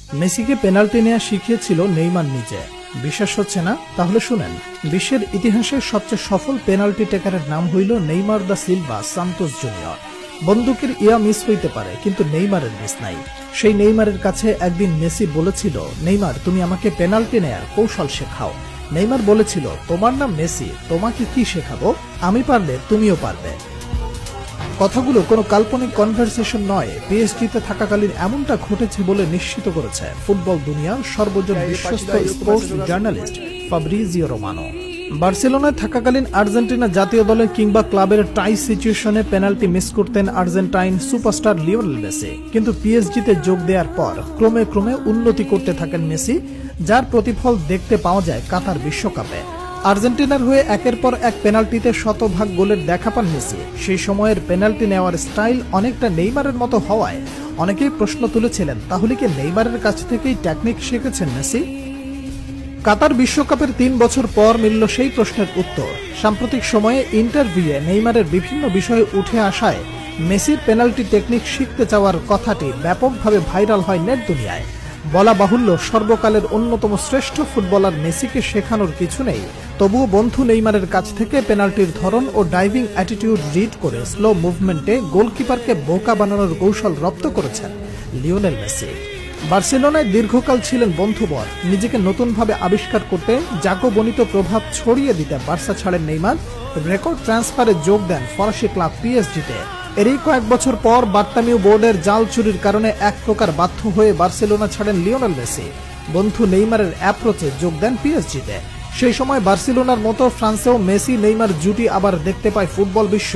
মেসিকে পেনাল্টি নেওয়া শিখিয়েছিল নেইমার নিজে। বিশ্বাস হচ্ছে না? তাহলে শুনেন। বিশ্বের ইতিহাসের সবচেয়ে সফল পেনাল্টি টেকারের নাম হইল Neymar da Silva Santos junior. বন্দুকের ইয়া মিস হইতে পারে, কিন্তু নেইমারের মিস নাই। সেই নেইমারের কাছে একদিন মেসি বলেছিল, নেইমার তুমি আমাকে পেনাল্টি নেয়ার কৌশল শেখাও। নেইমার বলেছিল, তোমার নাম মেসি, তোমাকে কি শেখাবো, আমি পারলে তুমিও পারবে। কথাগুলো কোনো কাল্পনিক কনভারসেশন নয়, পিএসজিতে থাকাকালীন এমনটা ঘটেছে বলে নিশ্চিত করেছে ফুটবল দুনিয়ার সর্বজন বিশ্বস্ত স্পোর্টস জার্নালিস্ট ফাব্রিজিও রোমানো। বার্সেলোনায় থাকাকালীন আর্জেন্টিনা জাতীয় দলের কিংবা ক্লাবের টাই সিচুয়েশনে পেনাল্টি মিস করতেন আর্জেন্টাইন সুপারস্টার লিওনেল মেসি, কিন্তু পিএসজিতে যোগ দেওয়ার পর ক্রমে ক্রমে উন্নতি করতে থাকেন মেসি, যার প্রতিফল দেখতে পাওয়া যায় কাতার বিশ্বকাপে। আর্জেন্টিনার হয়ে একের পর এক পেনাল্টিতে শতভাগ গোলের দেখা পান মেসি। সেই সময়ের পেনাল্টি নেওয়ার স্টাইল অনেকটা নেইমারের মতো হওয়ায় অনেকেই প্রশ্ন তুলেছিলেন, তাহলে কি নেইমারের কাছ থেকেই টেকনিক শিখেছেন মেসি? কাতার বিশ্বকাপের 3 বছর পর মিলল সেই প্রশ্নের উত্তর। সাম্প্রতিক সময়ে ইন্টারভিউয়ে নেইমারের বিভিন্ন বিষয়ে উঠে আসায় মেসির পেনাল্টি টেকনিক শিখতে চাওয়ার কথাটি ব্যাপকভাবে ভাইরাল হয় নেট দুনিয়ায়। বলা বাহুল্য, সর্বকালের অন্যতম শ্রেষ্ঠ ফুটবলার মেসিকে শেখানোর কিছু নেই, তবুও বন্ধু নেইমারের কাছ থেকে পেনাল্টির ধরন ও ডাইভিং অ্যাটিটিউড রিড করে স্লো মুভমেন্টে গোলকিপারকে বোকা বানানোর কৌশল রপ্ত করেছেন লিওনেল মেসি। বার্সেলোনায় দীর্ঘকাল ছিলেন বন্ধুবর। নিজেকে নতুনভাবে আবিষ্কার করতে জাগবনিত প্রভাব ছড়িয়ে দিতে বার্সা ছাড়েন নেইমার, রেকর্ড ট্রান্সফারে যোগ দেন ফরাসি ক্লাব পিএসজিতে। এরই কয়েক বছর পর বার্তামিউ বোর্ডের জাল চুরির কারণে এক প্রকার বাধ্য হয়ে বার্সেলোনা ছাড়েন লিওনেল মেসি। বন্ধু নেইমারের অ্যাপ্রোচে যোগ দেন পিএসজিতে। সেই সময় বার্সেলোনার মতো ফ্রান্সেও মেসি নেইমার জুটি আবার দেখতে পায় ফুটবল বিশ্ব।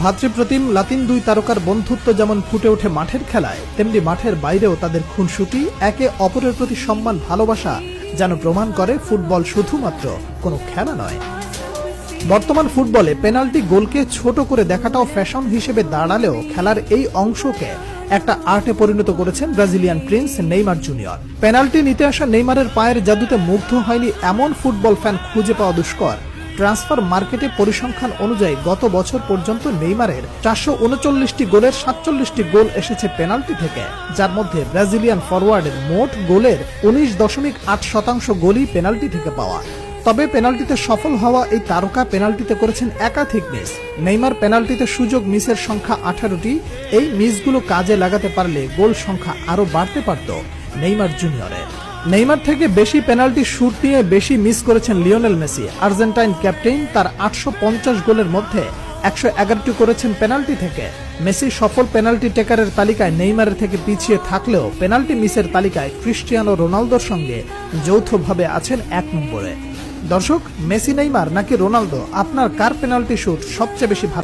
ভাতৃপ্রতিম লাতিন দুই তারকার বন্ধুত্ব যেমন ফুটে ওঠে মাঠের খেলায়, তেমনি মাঠের বাইরেও তাদের খুনসুটি, একে অপরের প্রতি সম্মান, ভালোবাসা যেন প্রমাণ করে ফুটবল শুধুমাত্র কোনো খেলা নয়। বর্তমান ফুটবলে পেনাল্টি গোলকে ছোট করে দেখাটাও ফ্যাশন হিসেবে দাঁড়ালেও খেলার এই অংশকে একটা আর্টে পরিণত করেছেন Brazilian Prince Neymar junior. Penalty নিতে আসা নেইমারের পায়ের জাদুতে মুগ্ধ হয়নি এমন ফুটবল ফ্যান খুঁজে পাওয়া দুষ্কর। ট্রান্সফার মার্কেটে পরিসংখ্যান অনুযায়ী গত বছর পর্যন্ত নেইমারের 439টি গোলের 47টি গোল এসেছে পেনাল্টি থেকে, যার মধ্যে ব্রাজিলিয়ান ফরওয়ার্ডের মোট গোলের 19.8% গোলই পেনাল্টি থেকে পাওয়া। তবে পেনাল্টিতে সফল হওয়া এই তারকা পেনাল্টিতে করেছেন একাধিক মিস। নেইমার পেনাল্টিতে সুযোগ মিসের সংখ্যা 18টি। এই মিসগুলো কাজে লাগাতে পারলে গোল সংখ্যা আরো বাড়তে পারত নেইমার জুনিয়রের। নেইমার থেকে বেশি পেনাল্টি শুট নিয়ে বেশি মিস করেছেন লিওনেল মেসি। আর্জেন্টাইন ক্যাপ্টেন তার 850 গোলের মধ্যে 111টি করেছেন পেনাল্টি থেকে। মেসি সফল পেনাল্টি টেকারের তালিকায় নেইমারের থেকে পিছিয়ে থাকলেও পেনাল্টি মিসের তালিকায় ক্রিস্টিয়ানো রোনালদোর সঙ্গে যৌথভাবে আছেন 1 নম্বরে। দর্শক, মেসি নেইমার নাকি রোনালদো, আপনার কার পেনাল্টি শুট সবচেয়ে বেশি ভালো?